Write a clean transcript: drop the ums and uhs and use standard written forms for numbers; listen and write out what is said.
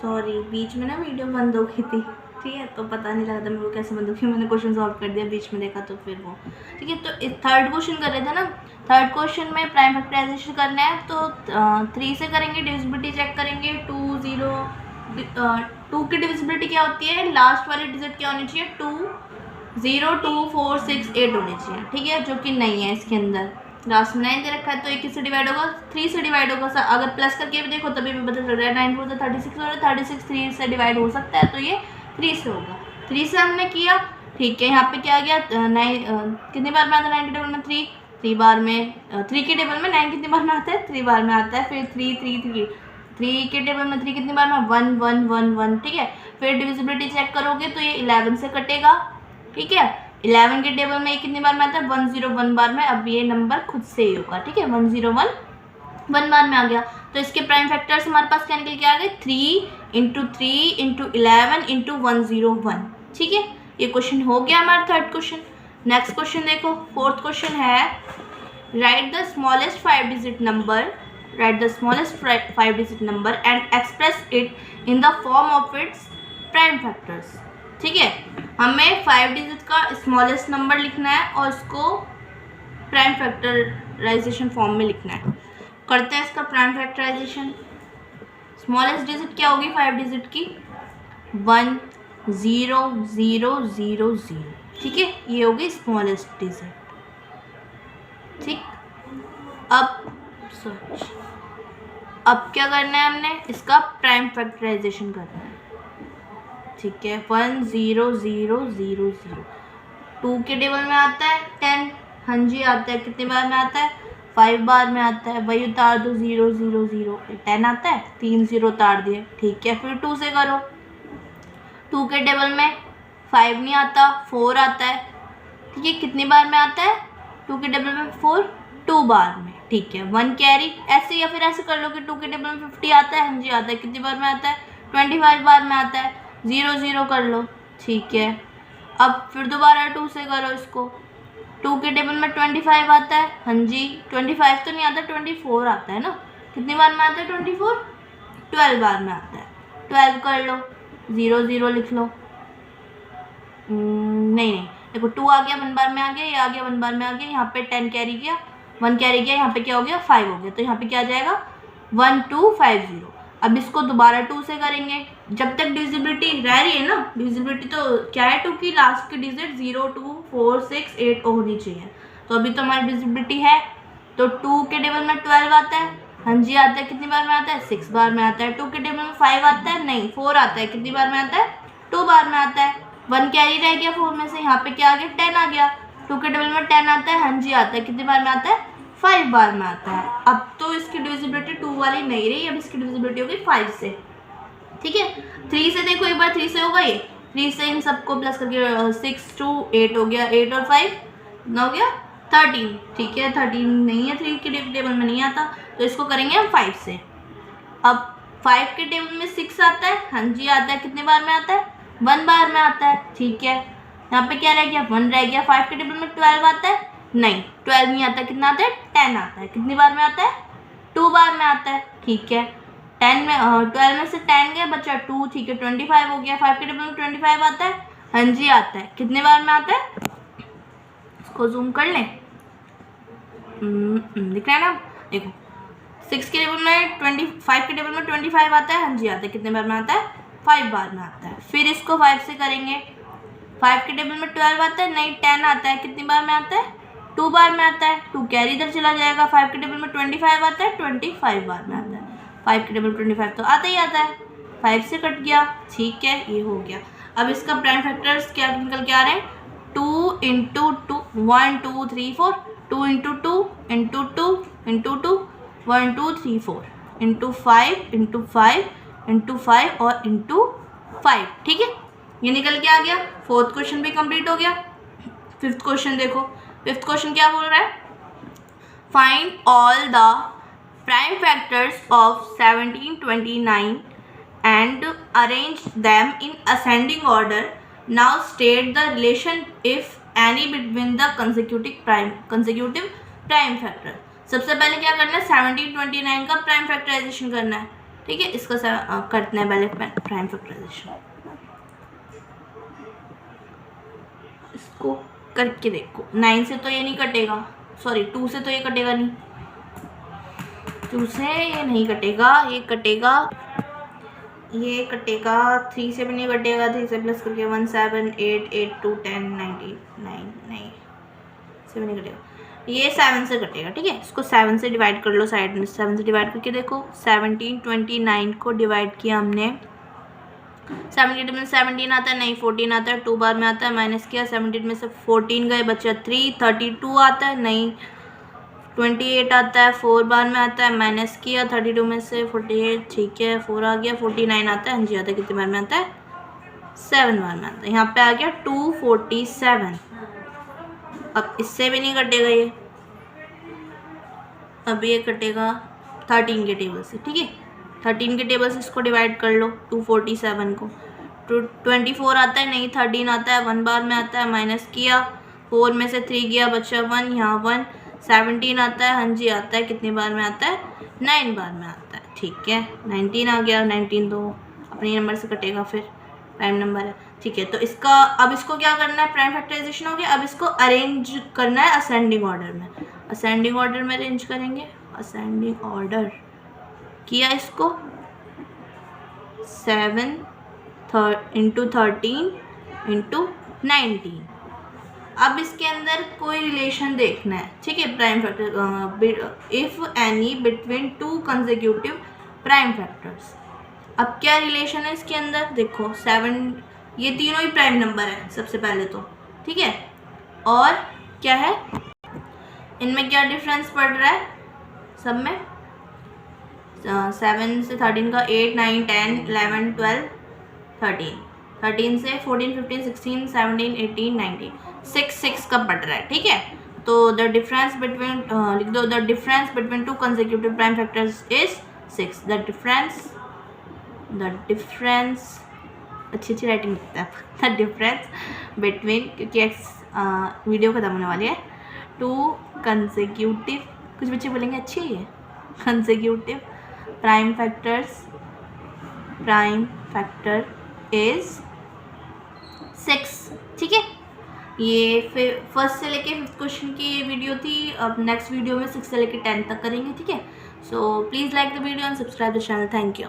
Sorry, बीच में ना video बंद हो गई थी, ठीक है, तो पता नहीं लगा था मेरे को कैसे बंद हो गई। मैंने क्वेश्चन सॉल्व कर दिया, बीच में देखा तो फिर वो, ठीक है। तो थर्ड क्वेश्चन कर रहे थे ना, थर्ड क्वेश्चन में प्राइम फैक्टराइजेशन करना है, तो 3 से करेंगे, डिविजिबिलिटी चेक करेंगे। 2 की डिविजिबिलिटी क्या होती है, लास्ट वाली डिजिट क्या होनी चाहिए, 2 0 2 4 6 8 होनी चाहिए, ठीक है, जो कि नहीं है इसके अंदर। लास्ट में 9 दे रखा है, तो 1 से डिवाइड होगा, 3 से डिवाइड होगा। अगर प्लस करके भी देखो तभी भी पता चल रहा है, 9 4 36 हो रहा है, 36 3 से डिवाइड हो सकता है, तो ये 3 से होगा। 3 से हमने किया, ठीक है। यहाँ पे क्या आ गया, 9 कितनी बार में आता है 9 के टेबल में, 3 बार में, 3 के टेबल में 9 कितनी बार में आता है, 3 बार में आता है। फिर 3 3 3 3 के टेबल में 3 कितनी बार में, 1 1 1 1, ठीक है। फिर डिविजिबिलिटी चेक करोगे तो ये 11 से कटेगा, ठीक है। 11 के टेबल में कितनी बार में आता है, 101 बार में। अब ये नंबर खुद से ही होगा, ठीक है, 101 1 बार में आ गया। तो इसके प्राइम फैक्टर्स हमारे पास क्या निकल के आ गए, 3 × 3 × 11 × 101, ठीक है। ये क्वेश्चन हो गया हमारा थर्ड क्वेश्चन। नेक्स्ट क्वेश्चन देखो, फोर्थ क्वेश्चन है, right the smallest 5 digit number, write the smallest 5 digit number and express it in the form of its prime factors, ठीक है। हमें 5 डिजिट का स्मॉलेस्ट नंबर लिखना है और उसको प्राइम फैक्टराइजेशन फॉर्म में लिखना है। करते हैं इसका प्राइम फैक्टराइजेशन। स्मॉलेस्ट डिजिट क्या होगी 5 डिजिट की, 1 0 0 0 0, ठीक है, ये होगी स्मॉलेस्ट डिजिट, ठीक। अब क्या करना है, हमने इसका प्राइम फैक्टराइजेशन करना है, ठीक है। 1 0 0 0 0, 2 के टेबल में आता है 10, हाँ जी आता है, कितनी बार में आता है, 5 बार में आता है। वही उतार दो, 0 0 0, 10 आता है, 3 0 उतार दिए, ठीक है। फिर 2 से करो, 2 के टेबल में 5 नहीं आता, 4 आता है, ठीक है। कितनी बार में आता है, 2 के टेबल में 4, 2 बार में, ठीक है। 1 कैरी, ऐसे या फिर ऐसे कर लो कि 2 के टेबल में 50 आता है, हाँ जी आता है, कितनी बार में आता है, 25 बार में आता है, 0 0 कर लो, ठीक है। अब फिर दोबारा 2 से करो इसको, 2 के टेबल में 25 आता है, हाँ जी, 25 तो नहीं आता, 24 आता है ना, कितनी बार में आता है 24, 12 बार में आता है, 12 कर लो, 0 0 लिख लो, नहीं देखो, 2 आ गया 1 बार में आ गया, ये आ गया 1 बार में आ गया, यहाँ पे 10 कैरी किया, 1 कैरी किया, यहाँ पे क्या हो गया 5 हो गया, तो यहाँ पे क्या आ जाएगा 1 2 5 0। अब इसको दोबारा 2 से करेंगे, जब तक डिविजिबिलिटी रह रही है ना, डिविजिबिलिटी तो क्या है 2 की लास्ट की डिजिट 0 2 4 6 8 होनी चाहिए, तो अभी तो हमारी डिविजिबिलिटी है। तो 2 के टेबल में 12 आता है, हाँ जी आता है, कितनी बार में आता है, 6 बार में आता है। 2 के टेबल में 5 आता है, नहीं 4 आता है, कितनी बार में आता है, 2 बार में आता है। 1 कैरी रह गया 4 में से, यहाँ पे क्या आ गया 10 आ गया, 2 के टेबल में 10 आता है, हाँ जी आता है, कितनी बार में आता है, 5 बार में आता है। अब तो इसकी डिविजिबिलिटी 2 वाली नहीं रही, अब इसकी डिविजिबिलिटी होगी 5 से, ठीक है। 3 से देखो एक बार, 3 से होगा ये, 3 से इन सबको प्लस करके 6 2 8 हो गया, 8 और 5 कितना हो गया 13, ठीक है। 13 नहीं है, 3 के टेबल में नहीं आता, तो इसको करेंगे हम 5 से। अब 5 के टेबल में 6 आता है, हाँ जी आता है, कितने बार में आता है, 1 बार में आता है, ठीक है। यहाँ पे क्या रह गया 1 रह गया। 5 के टेबल में 12 आता है, नहीं 12 नहीं आता, कितना आता है 10 आता है, कितनी बार में आता है 2 बार में आता है, ठीक है। 10 में 12 में से 10 गया, बचा 2, ठीक है, 25 हो गया। 5 के टेबल में 25 आता है, हाँ जी आता है, कितने बार में आता है, इसको जूम कर लें, दिख रहा है ना, देखो 6 के टेबल में 25 के टेबल में 25 आता है, हाँ जी आता है, कितने बार में आता है 5 बार में आता है। फिर इसको 5 से करेंगे, 5 के टेबल में 12 आता है, नहीं 10 आता है, कितनी बार में आता है 2 बार में आता है, 2 कैरी इधर चला जाएगा। 5 के टेबल में 25 आता है, 25 बार में आता है, 5 के टेबल 25 तो आता ही आता है, 5 से कट गया, ठीक है, ये हो गया। अब इसका प्राइम फैक्टर्स क्या निकल के आ रहे हैं, 2 × 2 1 2 3 4, 2 × 2 × 2 × 2 1 2 3 4 × 5 × 5 × 5 और × 5, ठीक है, ये निकल के आ गया। फोर्थ क्वेश्चन भी कंप्लीट हो गया। फिफ्थ क्वेश्चन देखो, फिफ्थ क्वेश्चन क्या बोल रहा है, find all the prime factors of 17 29 and arrange them in ascending order. Now state the relation if any between the consecutive prime factor. सबसे पहले क्या करना है 17 29 का प्राइम फैक्टराइजेशन करना है, ठीक है, इसका करते हैं पहले प्राइम फैक्टराइजेशन। इसको करके देखो, 9 से तो ये नहीं कटेगा, सॉरी 2 से तो ये कटेगा नहीं, 2 से ये नहीं कटेगा, ये कटेगा, ये कटेगा, 3 से भी नहीं कटेगा, 3 से प्लस करके 1 7 8 8 2 10 99 नहीं से भी नहीं कटेगा, ये 7 से कटेगा। ठीक है, इसको 7 से डिवाइड कर लो साइड में, 7 से डिवाइड करके देखो, 17 29 को डिवाइड किया हमने, 17 में 17 आता है, नहीं 14 आता है, 2 बार में आता है, माइनस किया, 17 में से 14 गए, बचा 3, 32 आता है, नहीं 28 आता है, 4 बार में आता है, माइनस किया, 32 में से 48, ठीक है 4 आ गया, 49 आता है, हाँ जी आता है, कितने बार में आता है, 7 बार में आता है, यहाँ पे आ गया 247। अब इससे भी नहीं कटेगा ये, अब ये कटेगा 13 के टेबल से। ठीक है, 13 के टेबल से इसको डिवाइड कर लो, 247 को, 24 आता है, नहीं 13 आता है, 1 बार में आता है, माइनस किया, 4 में से 3 गया, बचा 1, यहाँ 1, 17 आता है, हाँ जी आता है, कितनी बार में आता है, 9 बार में आता है। ठीक है, 19 आ गया, 19 तो अपने नंबर से कटेगा, फिर प्राइम नंबर है। ठीक है, तो इसका अब इसको क्या करना है, प्राइम फैक्टराइजेशन हो गया, अब इसको अरेंज करना है असेंडिंग ऑर्डर में, असेंडिंग ऑर्डर में अरेंज करेंगे, असेंडिंग ऑर्डर किया, इसको 7 इंटू 13 इंटू 19। अब इसके अंदर कोई रिलेशन देखना है। ठीक है, prime factor if any between 2 consecutive prime factors. अब क्या रिलेशन है इसके अंदर, देखो 7, ये तीनों ही प्राइम नंबर है सबसे पहले तो। ठीक है, और क्या है इनमें, क्या डिफरेंस पड़ रहा है सब में, 7 से 13 का 8 9 10 11 12 13, 13 से 14 15 16 17 18 19, 6 का पड़ रहा है। ठीक है, तो द डिफरेंस बिटवीन लिख दो, the difference between 2 consecutive prime factors is 6। The difference अच्छी राइटिंग लिखता है, द डिफरेंस बिटवीन, क्योंकि वीडियो खत्म होने वाली है, 2 कंसेक्यूटिव, कुछ बच्चे बोलेंगे अच्छी है, कंसेक्यूटिव प्राइम फैक्टर इज 6। ठीक है, ये फिर फर्स्ट से लेके 5th क्वेश्चन की ये वीडियो थी। अब नेक्स्ट वीडियो में 6 से लेके 10 तक करेंगे। ठीक है, so please like the video and subscribe the channel. Thank you.